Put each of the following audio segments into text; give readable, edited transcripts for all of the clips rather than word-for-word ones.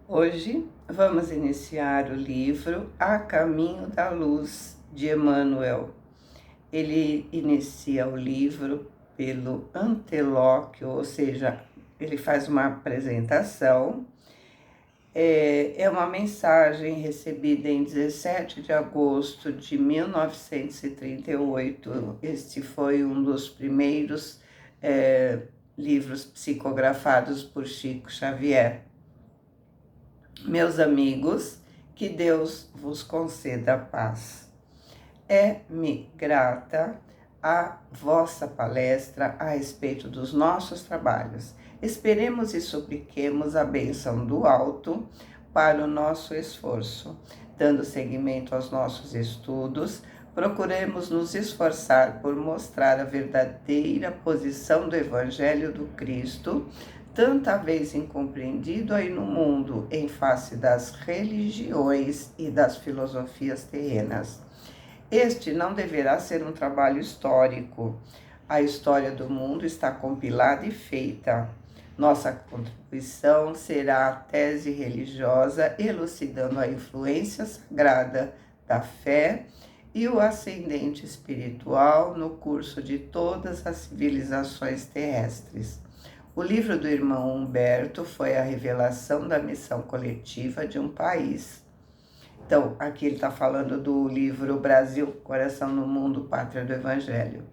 Hoje vamos iniciar o livro A Caminho da Luz, de Emmanuel. Ele inicia o livro pelo antelóquio, ou seja, ele faz uma apresentação. É uma mensagem recebida em 17 de agosto de 1938. Este foi um dos primeiros livros psicografados por Chico Xavier. Meus amigos, que Deus vos conceda paz. É-me grata a vossa palestra a respeito dos nossos trabalhos. Esperemos e supliquemos a bênção do alto para o nosso esforço. Dando seguimento aos nossos estudos, procuremos nos esforçar por mostrar a verdadeira posição do Evangelho do Cristo, tanta vez incompreendido aí no mundo, em face das religiões e das filosofias terrenas. Este não deverá ser um trabalho histórico. A história do mundo está compilada e feita. Nossa contribuição será a tese religiosa, elucidando a influência sagrada da fé e o ascendente espiritual no curso de todas as civilizações terrestres. O livro do irmão Humberto foi a revelação da missão coletiva de um país. Então, aqui ele está falando do livro Brasil, Coração no Mundo, Pátria do Evangelho.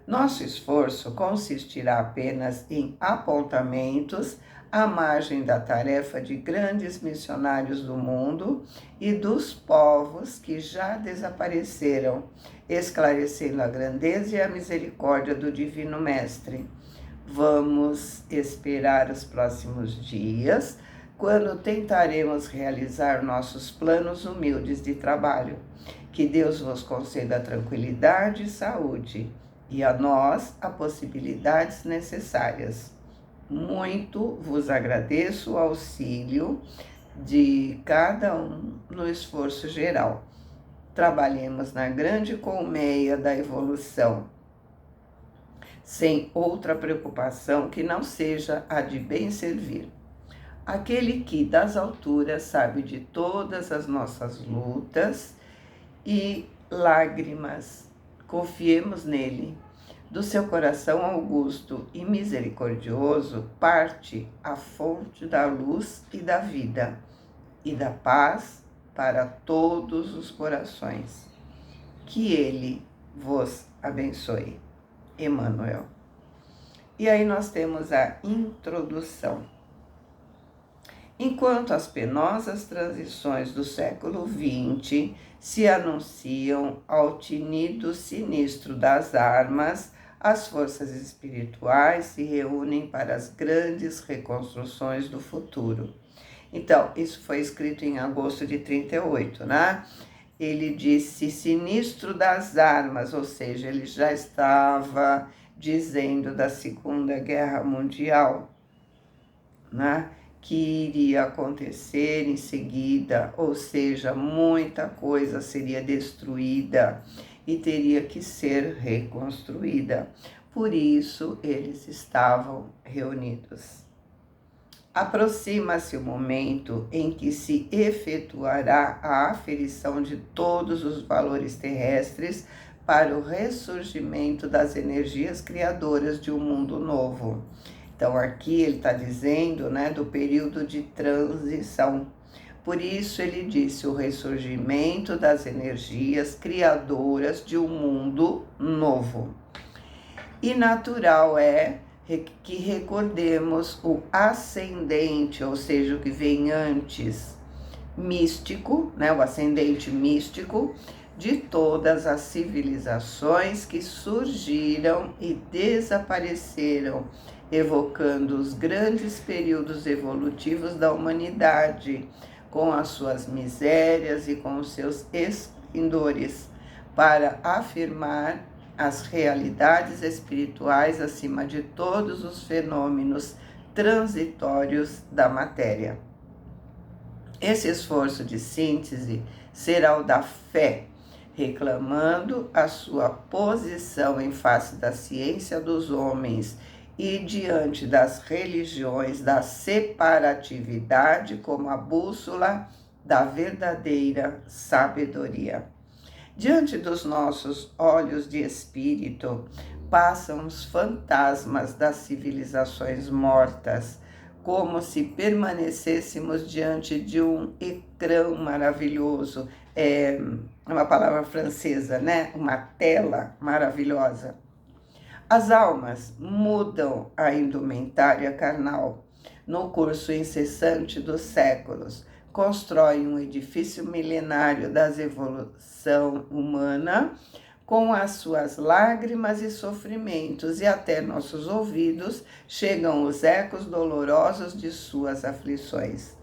Nosso esforço consistirá apenas em apontamentos à margem da tarefa de grandes missionários do mundo e dos povos que já desapareceram, esclarecendo a grandeza e a misericórdia do Divino Mestre. Vamos esperar os próximos dias, quando tentaremos realizar nossos planos humildes de trabalho. Que Deus vos conceda tranquilidade e saúde, e a nós as possibilidades necessárias. Muito vos agradeço o auxílio de cada um no esforço geral. Trabalhemos na grande colmeia da evolução, sem outra preocupação que não seja a de bem servir. Aquele que das alturas sabe de todas as nossas lutas e lágrimas, confiemos nele. Do seu coração augusto e misericordioso parte a fonte da luz e da vida e da paz para todos os corações. Que ele vos abençoe. Emmanuel. E aí nós temos a introdução. Enquanto as penosas transições do século XX se anunciam ao tinido sinistro das armas, as forças espirituais se reúnem para as grandes reconstruções do futuro. Então, isso foi escrito em agosto de 38, né? Ele disse sinistro das armas, ou seja, ele já estava dizendo da Segunda Guerra Mundial, né, que iria acontecer em seguida, ou seja, muita coisa seria destruída e teria que ser reconstruída. Por isso, eles estavam reunidos. Aproxima-se o momento em que se efetuará a aferição de todos os valores terrestres para o ressurgimento das energias criadoras de um mundo novo. Então, aqui ele está dizendo, né, do período de transição. Por isso, ele disse o ressurgimento das energias criadoras de um mundo novo. E natural é que recordemos o ascendente, ou seja, o que vem antes, místico, né, o ascendente místico de todas as civilizações que surgiram e desapareceram, evocando os grandes períodos evolutivos da humanidade, com as suas misérias e com os seus esplendores, para afirmar as realidades espirituais acima de todos os fenômenos transitórios da matéria. Esse esforço de síntese será o da fé, reclamando a sua posição em face da ciência dos homens e diante das religiões da separatividade como a bússola da verdadeira sabedoria. Diante dos nossos olhos de espírito, passam os fantasmas das civilizações mortas, como se permanecêssemos diante de um ecrã maravilhoso. É uma palavra francesa, né? Uma tela maravilhosa. As almas mudam a indumentária carnal no curso incessante dos séculos, constroem um edifício milenário da evolução humana com as suas lágrimas e sofrimentos, e até nossos ouvidos chegam os ecos dolorosos de suas aflições.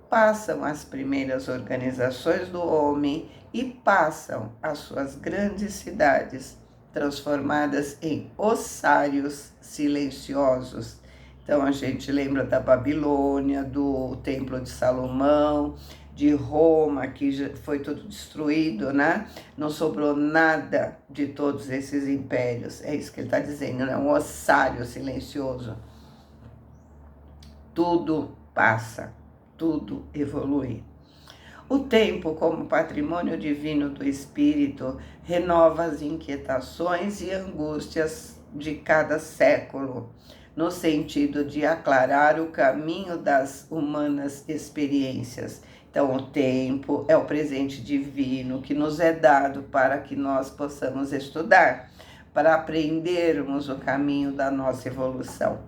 Passam as primeiras organizações do homem e passam as suas grandes cidades, transformadas em ossários silenciosos. Então a gente lembra da Babilônia, do Templo de Salomão, de Roma, que já foi tudo destruído, né? Não sobrou nada de todos esses impérios. É isso que ele está dizendo, né? Um ossário silencioso. Tudo passa, tudo evolui. O tempo, como patrimônio divino do espírito, renova as inquietações e angústias de cada século, no sentido de aclarar o caminho das humanas experiências. Então, o tempo é o presente divino que nos é dado para que nós possamos estudar, para aprendermos o caminho da nossa evolução.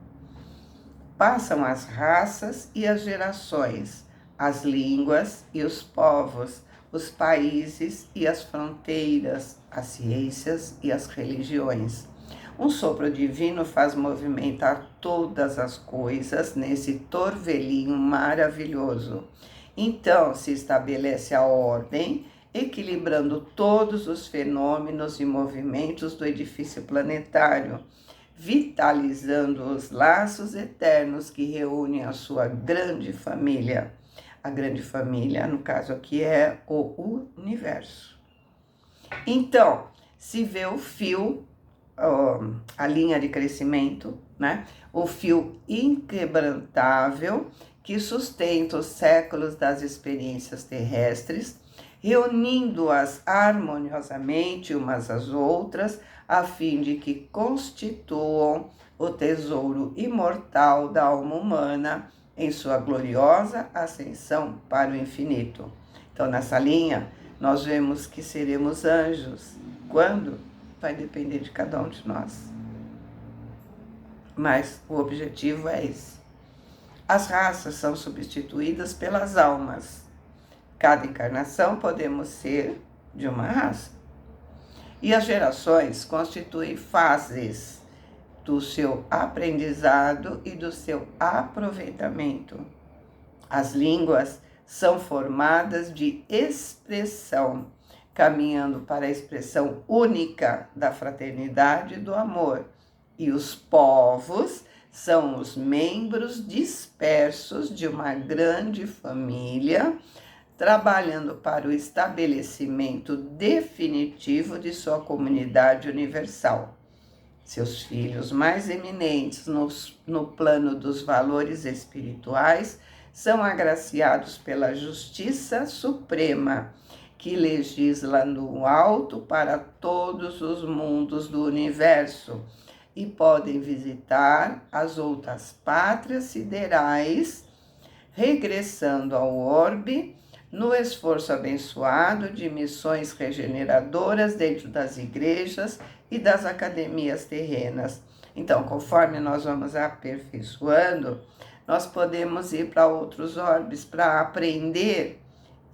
Passam as raças e as gerações, as línguas e os povos, os países e as fronteiras, as ciências e as religiões. Um sopro divino faz movimentar todas as coisas nesse torvelinho maravilhoso. Então se estabelece a ordem, equilibrando todos os fenômenos e movimentos do edifício planetário, vitalizando os laços eternos que reúnem a sua grande família. A grande família, no caso aqui, é o universo. Então, se vê o fio, a linha de crescimento, né? O fio inquebrantável que sustenta os séculos das experiências terrestres, reunindo-as harmoniosamente umas às outras, a fim de que constituam o tesouro imortal da alma humana em sua gloriosa ascensão para o infinito. Então, nessa linha, nós vemos que seremos anjos. Quando? Vai depender de cada um de nós. Mas o objetivo é esse. As raças são substituídas pelas almas. Cada encarnação podemos ser de uma raça. E as gerações constituem fases do seu aprendizado e do seu aproveitamento. As línguas são formadas de expressão, caminhando para a expressão única da fraternidade e do amor. E os povos são os membros dispersos de uma grande família, trabalhando para o estabelecimento definitivo de sua comunidade universal. Seus filhos mais eminentes no plano dos valores espirituais são agraciados pela justiça suprema, que legisla no alto para todos os mundos do universo, e podem visitar as outras pátrias siderais, regressando ao orbe no esforço abençoado de missões regeneradoras dentro das igrejas e das academias terrenas. Então, conforme nós vamos aperfeiçoando, nós podemos ir para outros orbes para aprender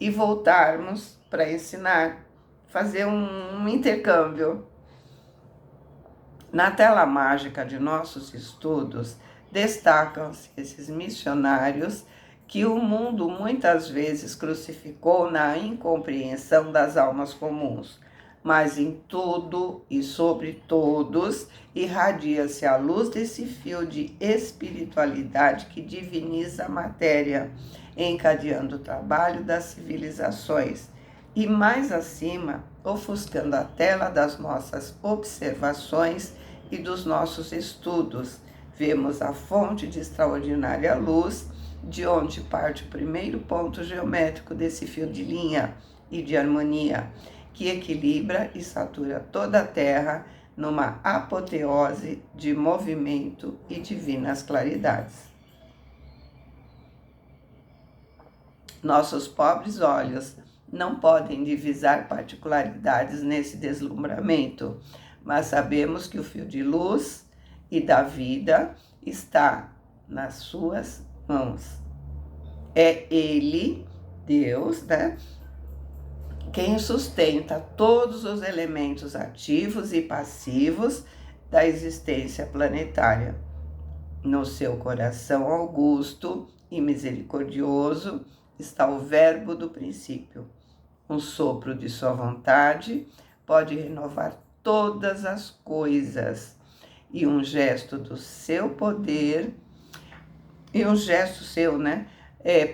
e voltarmos para ensinar, fazer um intercâmbio. Na tela mágica de nossos estudos, destacam-se esses missionários que o mundo muitas vezes crucificou na incompreensão das almas comuns, mas em tudo e sobre todos irradia-se a luz desse fio de espiritualidade que diviniza a matéria, encadeando o trabalho das civilizações e, mais acima, ofuscando a tela das nossas observações e dos nossos estudos, vemos a fonte de extraordinária luz, de onde parte o primeiro ponto geométrico desse fio de linha e de harmonia, que equilibra e satura toda a Terra numa apoteose de movimento e divinas claridades. Nossos pobres olhos não podem divisar particularidades nesse deslumbramento, mas sabemos que o fio de luz e da vida está nas suas mãos. É Ele, Deus, né, quem sustenta todos os elementos ativos e passivos da existência planetária. No seu coração augusto e misericordioso está o verbo do princípio. Um sopro de sua vontade pode renovar todas as coisas, e um gesto do seu poder, e um gesto seu, né,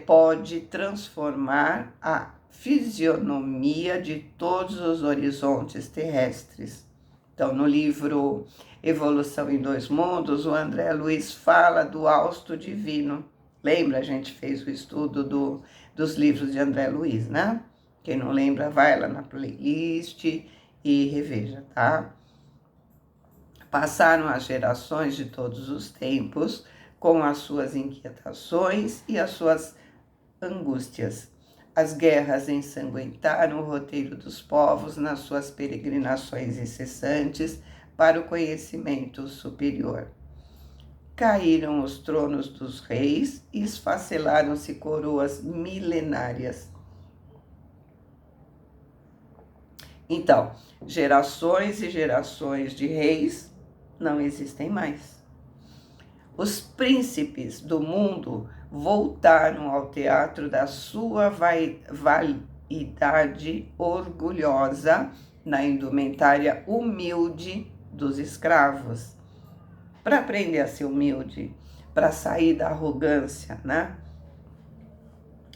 pode transformar a fisionomia de todos os horizontes terrestres. Então, no livro Evolução em Dois Mundos, o André Luiz fala do hausto divino. Lembra? A gente fez o estudo dos livros de André Luiz, né? Quem não lembra, vai lá na playlist e reveja, tá? Passaram as gerações de todos os tempos com as suas inquietações e as suas angústias. As guerras ensanguentaram o roteiro dos povos nas suas peregrinações incessantes para o conhecimento superior. Caíram os tronos dos reis e esfacelaram-se coroas milenárias. Então, gerações e gerações de reis não existem mais. Os príncipes do mundo voltaram ao teatro da sua vaidade orgulhosa na indumentária humilde dos escravos. Para aprender a ser humilde, para sair da arrogância, né?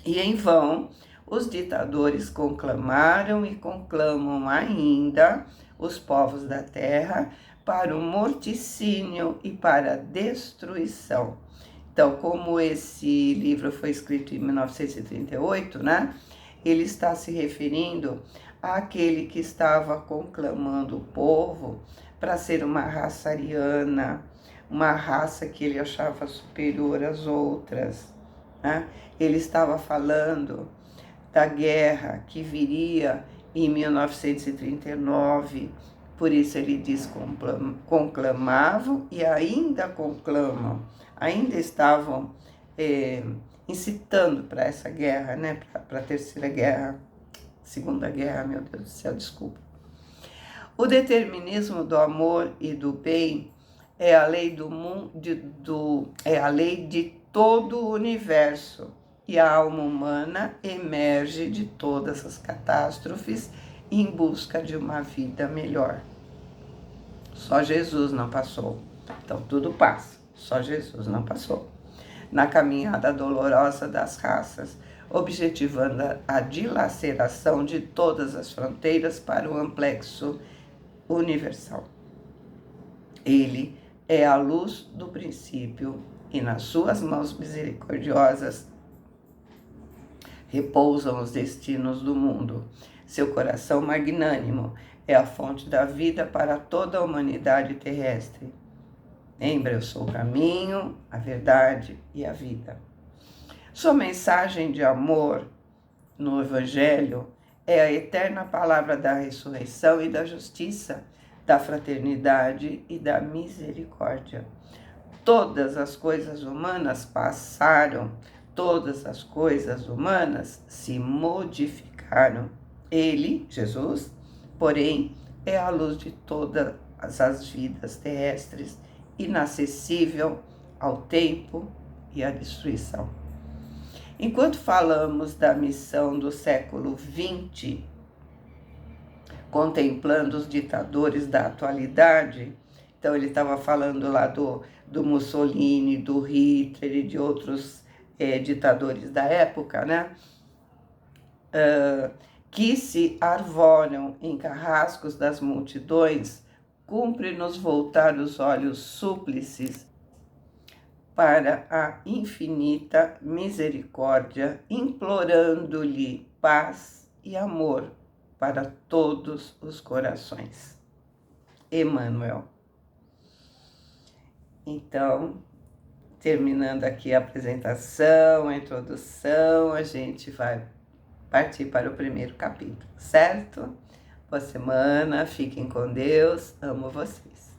E em vão, os ditadores conclamaram e conclamam ainda os povos da terra para o morticínio e para a destruição. Então, como esse livro foi escrito em 1938, né? Ele está se referindo àquele que estava conclamando o povo para ser uma raça ariana, uma raça que ele achava superior às outras, né? Ele estava falando da guerra que viria em 1939, por isso ele diz conclamavam e ainda conclamam, ainda estavam incitando para essa guerra, né? Para a terceira guerra, segunda guerra, meu Deus do céu, desculpa. O determinismo do amor e do bem é a lei do mundo, é a lei de todo o universo, e a alma humana emerge de todas as catástrofes em busca de uma vida melhor. Só Jesus não passou. Então tudo passa, só Jesus não passou. Na caminhada dolorosa das raças, objetivando a dilaceração de todas as fronteiras para o amplexo universal. Ele é a luz do princípio e nas suas mãos misericordiosas repousam os destinos do mundo. Seu coração magnânimo é a fonte da vida para toda a humanidade terrestre. Lembra, eu sou o caminho, a verdade e a vida. Sua mensagem de amor no Evangelho é a eterna palavra da ressurreição e da justiça, da fraternidade e da misericórdia. Todas as coisas humanas passaram, todas as coisas humanas se modificaram. Ele, Jesus, porém, é a luz de todas as vidas terrestres, inacessível ao tempo e à destruição. Enquanto falamos da missão do século XX, contemplando os ditadores da atualidade, então ele estava falando lá do Mussolini, do Hitler e de outros ditadores da época, né? Que se arvoram em carrascos das multidões, cumpre-nos voltar os olhos súplices para a infinita misericórdia, implorando-lhe paz e amor para todos os corações. Emmanuel. Então, terminando aqui a apresentação, a introdução, a gente vai partir para o primeiro capítulo, certo? Boa semana, fiquem com Deus, amo vocês.